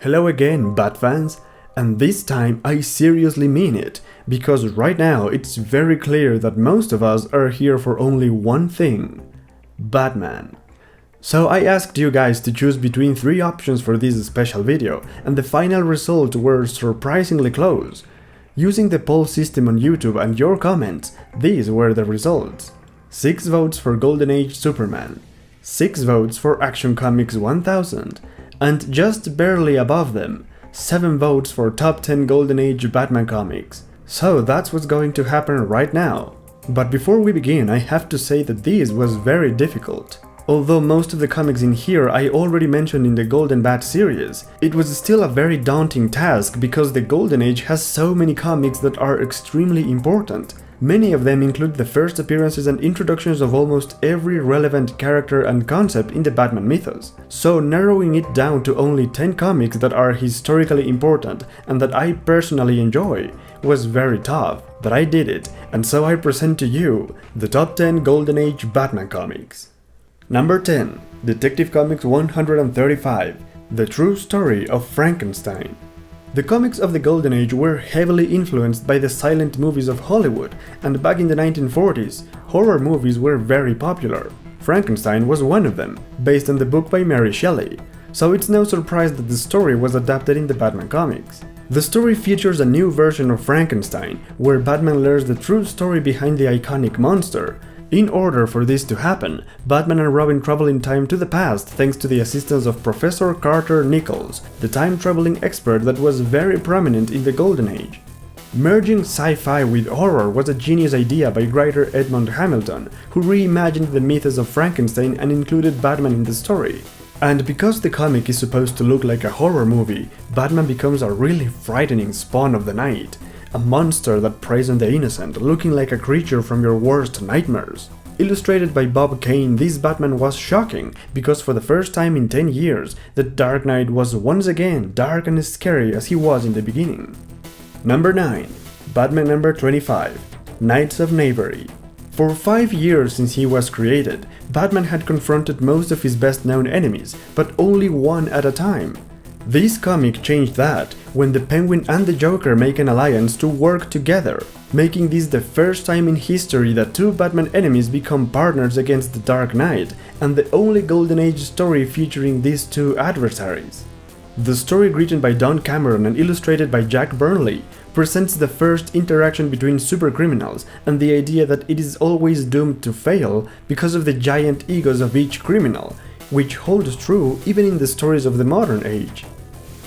Hello again, Bat fans, and this time I seriously mean it, because right now it's very clear that most of us are here for only one thing: Batman. So I asked you guys to choose between 3 options for this special video, and the final results were surprisingly close. Using the poll system on YouTube and your comments, these were the results. 6 votes for Golden Age Superman, 6 votes for Action Comics 1000, and just barely above them, 7 votes for top 10 Golden Age Batman comics. So that's what's going to happen right now. But before we begin, I have to say that this was very difficult. Although most of the comics in here I already mentioned in the Golden Bat series, it was still a very daunting task because the Golden Age has so many comics that are extremely important. Many of them include the first appearances and introductions of almost every relevant character and concept in the Batman mythos. So narrowing it down to only 10 comics that are historically important and that I personally enjoy was very tough, but I did it, and so I present to you the top 10 Golden Age Batman comics. Number 10. Detective Comics 135, The True Story of Frankenstein. The comics of the Golden Age were heavily influenced by the silent movies of Hollywood, and back in the 1940s, horror movies were very popular. Frankenstein was one of them, based on the book by Mary Shelley, so it's no surprise that the story was adapted in the Batman comics. The story features a new version of Frankenstein, where Batman learns the true story behind the iconic monster. In order for this to happen, Batman and Robin travel in time to the past thanks to the assistance of Professor Carter Nichols, the time-traveling expert that was very prominent in the Golden Age. Merging sci-fi with horror was a genius idea by writer Edmond Hamilton, who reimagined the mythos of Frankenstein and included Batman in the story. And because the comic is supposed to look like a horror movie, Batman becomes a really frightening spawn of the night. A monster that preys on the innocent, looking like a creature from your worst nightmares. Illustrated by Bob Kane, this Batman was shocking, because for the first time in 10 years, the Dark Knight was once again dark and scary as he was in the beginning. Number 9. Batman number 25, Knights of Knavery. For 5 years since he was created, Batman had confronted most of his best-known enemies, but only one at a time. This comic changed that, when the Penguin and the Joker make an alliance to work together, making this the first time in history that 2 Batman enemies become partners against the Dark Knight, and the only Golden Age story featuring these 2 adversaries. The story, written by Don Cameron and illustrated by Jack Burnley, presents the first interaction between supercriminals and the idea that it is always doomed to fail because of the giant egos of each criminal, which holds true even in the stories of the modern age.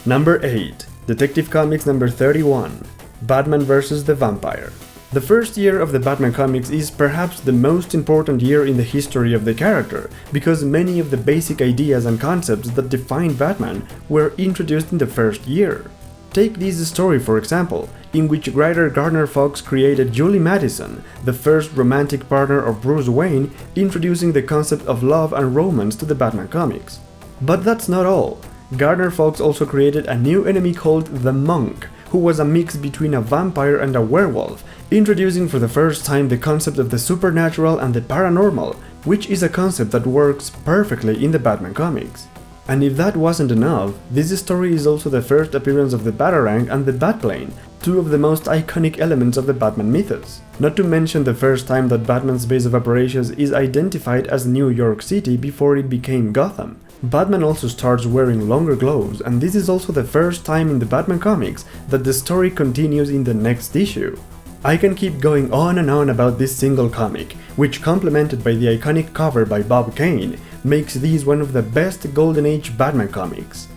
Number 8. Detective Comics number 31, Batman vs. the Vampire. The first year of the Batman comics is perhaps the most important year in the history of the character, because many of the basic ideas and concepts that define Batman were introduced in the first year. Take this story for example, in which writer Gardner Fox created Julie Madison, the first romantic partner of Bruce Wayne, introducing the concept of love and romance to the Batman comics. But that's not all. Gardner Fox also created a new enemy called the Monk, who was a mix between a vampire and a werewolf, introducing for the first time the concept of the supernatural and the paranormal, which is a concept that works perfectly in the Batman comics. And if that wasn't enough, this story is also the first appearance of the Batarang and the Batplane, 2 of the most iconic elements of the Batman mythos. Not to mention the first time that Batman's base of operations is identified as New York City before it became Gotham. Batman also starts wearing longer gloves, and this is also the first time in the Batman comics that the story continues in the next issue. I can keep going on and on about this single comic, which, complemented by the iconic cover by Bob Kane, makes these one of the best Golden Age Batman comics.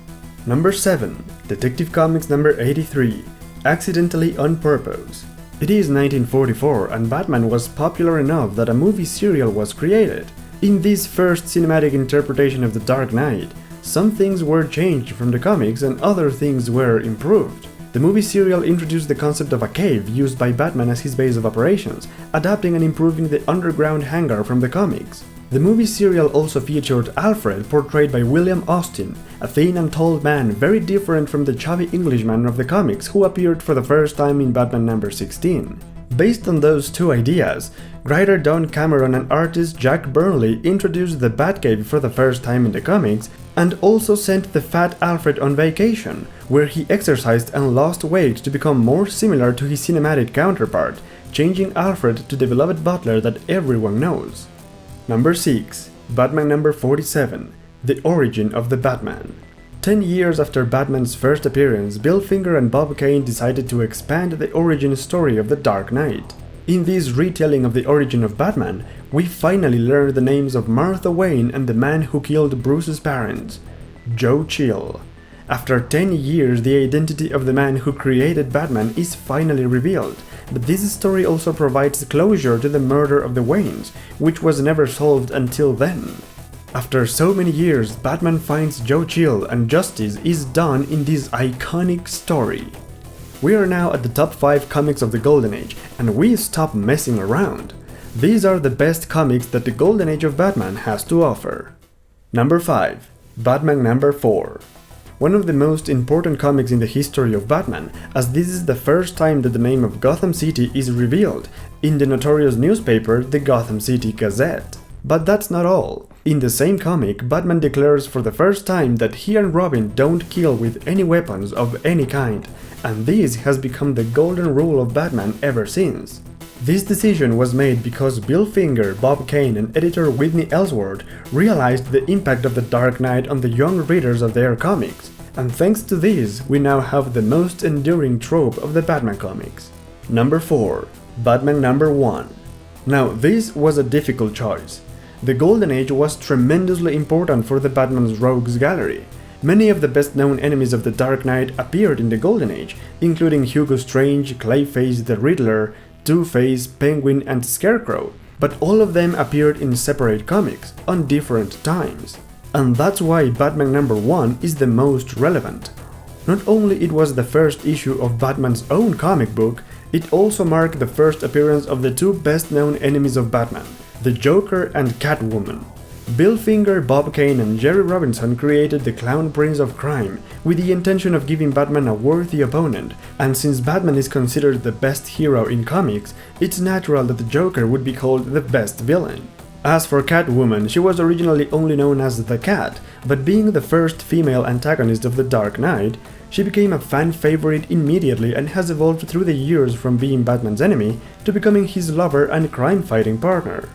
Number 7. Detective Comics number 83, Accidentally on Purpose. It is 1944 and Batman was popular enough that a movie serial was created. In this first cinematic interpretation of the Dark Knight, some things were changed from the comics and other things were improved. The movie serial introduced the concept of a cave used by Batman as his base of operations, adapting and improving the underground hangar from the comics. The movie serial also featured Alfred, portrayed by William Austin, a thin and tall man very different from the chubby Englishman of the comics who appeared for the first time in Batman number 16. Based on those 2 ideas, Writer Don Cameron and artist Jack Burnley introduced the Batcave for the first time in the comics and also sent the Fat Alfred on vacation, where he exercised and lost weight to become more similar to his cinematic counterpart, changing Alfred to the beloved butler that everyone knows. Number 6. Batman number 47. The Origin of the Batman. 10 years after Batman's first appearance, Bill Finger and Bob Kane decided to expand the origin story of the Dark Knight. In this retelling of the origin of Batman, we finally learn the names of Martha Wayne and the man who killed Bruce's parents, Joe Chill. After 10 years, the identity of the man who created Batman is finally revealed, but this story also provides closure to the murder of the Waynes, which was never solved until then. After so many years, Batman finds Joe Chill and justice is done in this iconic story. We are now at the top 5 comics of the Golden Age, and we stop messing around. These are the best comics that the Golden Age of Batman has to offer. Number 5. Batman number 4. One of the most important comics in the history of Batman, as this is the first time that the name of Gotham City is revealed in the notorious newspaper, the Gotham City Gazette. But that's not all. In the same comic, Batman declares for the first time that he and Robin don't kill with any weapons of any kind, and this has become the golden rule of Batman ever since. This decision was made because Bill Finger, Bob Kane and editor Whitney Ellsworth realized the impact of the Dark Knight on the young readers of their comics, and thanks to this, we now have the most enduring trope of the Batman comics. Number 4. Batman number 1. Now, this was a difficult choice. The Golden Age was tremendously important for the Batman's rogues gallery. Many of the best-known enemies of the Dark Knight appeared in the Golden Age, including Hugo Strange, Clayface, the Riddler, Two-Face, Penguin and Scarecrow, but all of them appeared in separate comics, on different times. And that's why Batman number 1 is the most relevant. Not only it was the first issue of Batman's own comic book, it also marked the first appearance of the two best-known enemies of Batman, the Joker and Catwoman. Bill Finger, Bob Kane and Jerry Robinson created the Clown Prince of Crime with the intention of giving Batman a worthy opponent, and since Batman is considered the best hero in comics, it's natural that the Joker would be called the best villain. As for Catwoman, she was originally only known as the Cat, but being the first female antagonist of the Dark Knight, she became a fan favorite immediately and has evolved through the years from being Batman's enemy to becoming his lover and crime-fighting partner.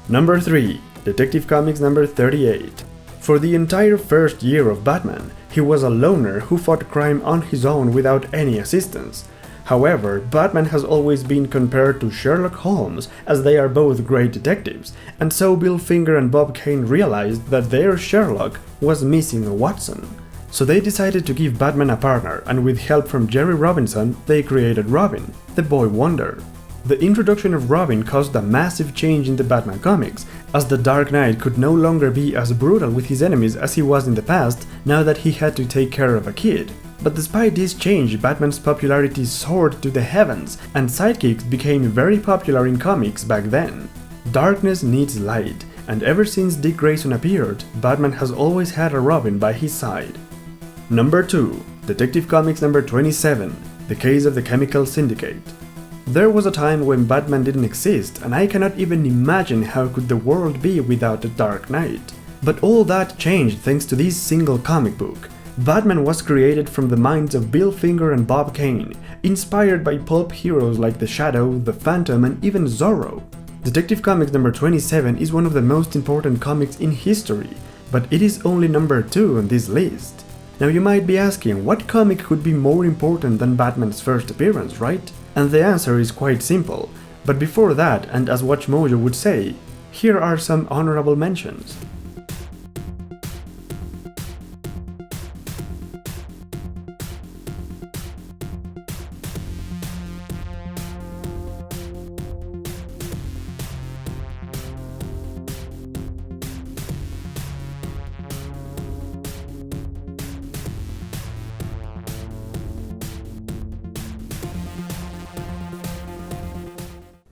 Number 3. Detective Comics number 38. For the entire first year of Batman, he was a loner who fought crime on his own without any assistance. However, Batman has always been compared to Sherlock Holmes, as they are both great detectives, and so Bill Finger and Bob Kane realized that their Sherlock was missing a Watson. So they decided to give Batman a partner, and with help from Jerry Robinson, they created Robin, the Boy Wonder. The introduction of Robin caused a massive change in the Batman comics, as the Dark Knight could no longer be as brutal with his enemies as he was in the past, now that he had to take care of a kid. But despite this change, Batman's popularity soared to the heavens, and sidekicks became very popular in comics back then. Darkness needs light, and ever since Dick Grayson appeared, Batman has always had a Robin by his side. Number 2. Detective Comics number 27. The Case of the Chemical Syndicate. There was a time when Batman didn't exist, and I cannot even imagine how could the world be without the Dark Knight. But all that changed thanks to this single comic book. Batman was created from the minds of Bill Finger and Bob Kane, inspired by pulp heroes like the Shadow, the Phantom and even Zorro. Detective Comics number 27 is one of the most important comics in history, but it is only number 2 on this list. Now you might be asking, what comic could be more important than Batman's first appearance, right? And the answer is quite simple. But before that, and as WatchMojo would say, here are some honorable mentions.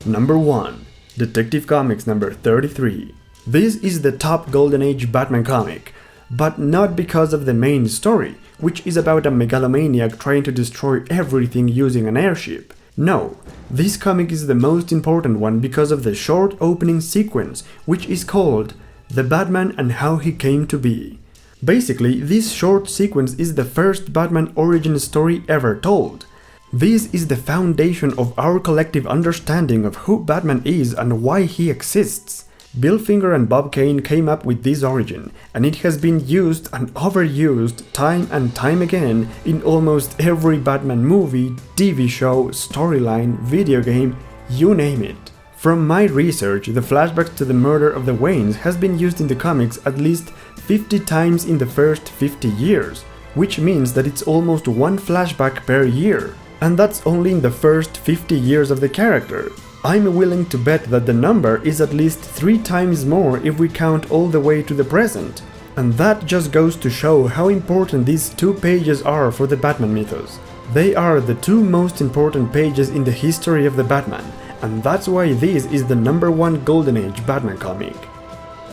Number 1. Detective Comics number 33. This is the top Golden Age Batman comic, but not because of the main story, which is about a megalomaniac trying to destroy everything using an airship. No, this comic is the most important one because of the short opening sequence, which is called The Batman and How He Came to Be. Basically, this short sequence is the first Batman origin story ever told. This is the foundation of our collective understanding of who Batman is and why he exists. Bill Finger and Bob Kane came up with this origin, and it has been used and overused time and time again in almost every Batman movie, TV show, storyline, video game, you name it. From my research, the flashback to the murder of the Waynes has been used in the comics at least 50 times in the first 50 years, which means that it's almost one flashback per year. And that's only in the first 50 years of the character. I'm willing to bet that the number is at least 3 times more if we count all the way to the present. And that just goes to show how important these 2 pages are for the Batman mythos. They are the 2 most important pages in the history of the Batman, and that's why this is the #1 Golden Age Batman comic.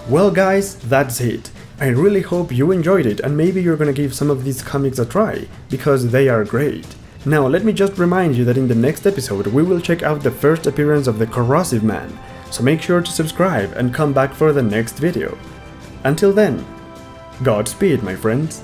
Well guys, that's it. I really hope you enjoyed it, and maybe you're gonna give some of these comics a try, because they are great. Now let me just remind you that in the next episode we will check out the first appearance of the Corrosive Man, so make sure to subscribe and come back for the next video. Until then, Godspeed my friends.